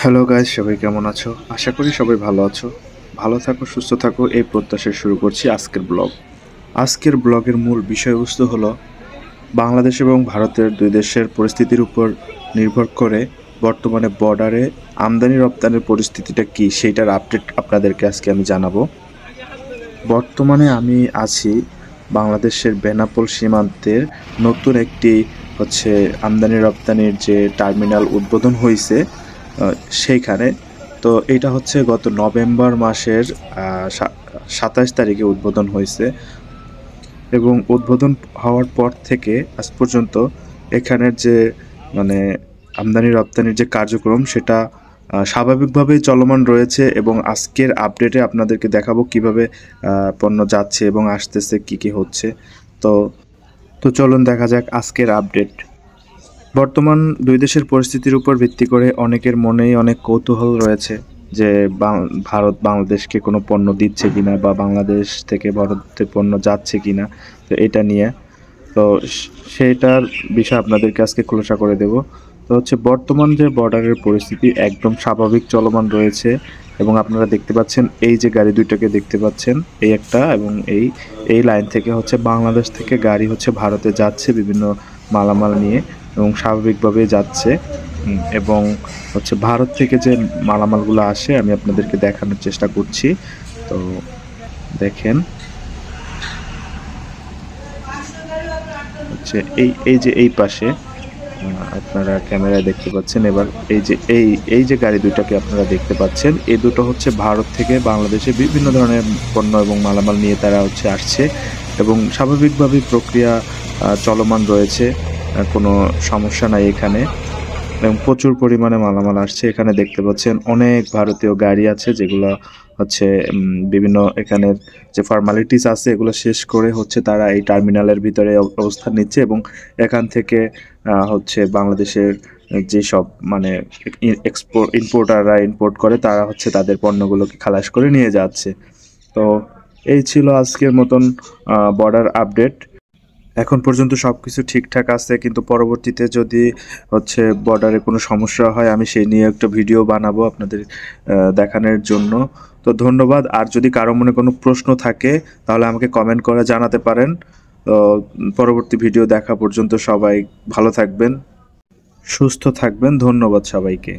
Hello guys, সবাই কেমন আছো? আশা করি সবাই ভালো আছো। ভালো থাকো, সুস্থ থাকো, এই প্রত্যাশায় শুরু করছি আজকের ব্লগ। আজকের ব্লগের মূল বিষয়বস্তু হলো বাংলাদেশ এবং ভারতের দুই দেশের পরিস্থিতির উপর নির্ভর করে বর্তমানে বর্ডারে আমদানি রপ্তানির পরিস্থিতিটা কী সেইটার আপডেট আপনাদেরকে আজকে আমি জানাবো। বর্তমানে আমি আছি বাংলাদেশের বেনাপোল সীমান্তের নতুন একটি আমদানি রপ্তানির যে টার্মিনাল উদ্বোধন হয়েছে সেইখানে। তো এটা হচ্ছে গত নভেম্বর মাসের 27 তারিখে উদ্বোধন হয়েছে এবং উদ্বোধন হওয়ার পর থেকে আজ পর্যন্ত এখানের যে মানে আমদানি রপ্তানির যে কার্যক্রম সেটা স্বাভাবিকভাবেই চলমান রয়েছে এবং আজকের আপডেটে আপনাদেরকে দেখাবো কিভাবে পণ্য যাচ্ছে এবং আসতেছে কি কি হচ্ছে। তো তো চলুন দেখা যাক আজকের আপডেট। বর্তমান দুই দেশের পরিস্থিতির উপর ভিত্তি করে অনেকের মনেই অনেক কৌতূহল রয়েছে যে ভারত বাংলাদেশকে কোনো পণ্য দিচ্ছে কিনা বা বাংলাদেশ থেকে ভারতে পণ্য যাচ্ছে কিনা। তো এটা নিয়ে তো সেটার বিষয় আপনাদেরকে আজকে খোলাসা করে দেব। তো বর্তমান যে বর্ডারের পরিস্থিতি একদম স্বাভাবিক চলমান রয়েছে এবং আপনারা দেখতে পাচ্ছেন এই যে গাড়ি দুইটাকে দেখতে পাচ্ছেন, এই একটা এবং এই লাইন থেকে বাংলাদেশ থেকে গাড়ি ভারতে যাচ্ছে বিভিন্ন মালামাল নিয়ে এবং স্বাভাবিকভাবে যাচ্ছে। এবং ভারত থেকে যে মালামালগুলো আসে আমি আপনাদেরকে দেখানোর চেষ্টা করছি। তো দেখেন এই পাশে আপনারা ক্যামেরায় দেখতে পাচ্ছেন। এবার এই যে গাড়ি দুটাকে আপনারা দেখতে পাচ্ছেন, এই দুটো ভারত থেকে বাংলাদেশে বিভিন্ন ধরনের পণ্য এবং মালামাল নিয়ে তারা আসছে এবং স্বাভাবিকভাবেই প্রক্রিয়া চলমান রয়েছে। কোনো সমস্যা নাই এখানে এবং প্রচুর পরিমাণে মালামাল আসছে। এখানে দেখতে পাচ্ছেন অনেক ভারতীয় গাড়ি আছে যেগুলো বিভিন্ন এখানের যে ফর্মালিটিস আছে এগুলো শেষ করে তারা এই টার্মিনালের ভিতরে অবস্থান নিচ্ছে এবং এখান থেকে বাংলাদেশের যেসব ইম্পোর্টাররা ইম্পোর্ট করে তারা তাদের পণ্যগুলোকে খালাস করে নিয়ে যাচ্ছে। তো এই ছিল আজকের মতন বর্ডার আপডেট। এখন পর্যন্ত সব কিছু ঠিকঠাক আছে, কিন্তু পরবর্তীতে যদি বর্ডারে কোনো সমস্যা হয় আমি সেই নিয়ে একটা ভিডিও বানাবো আপনাদের দেখানোর জন্য। তো ধন্যবাদ। আর যদি কারো মনে কোনো প্রশ্ন থাকে তাহলে আমাকে কমেন্ট করে জানাতে পারেন। তো পরবর্তী ভিডিও দেখা পর্যন্ত সবাই ভালো থাকবেন, সুস্থ থাকবেন। ধন্যবাদ সবাইকে।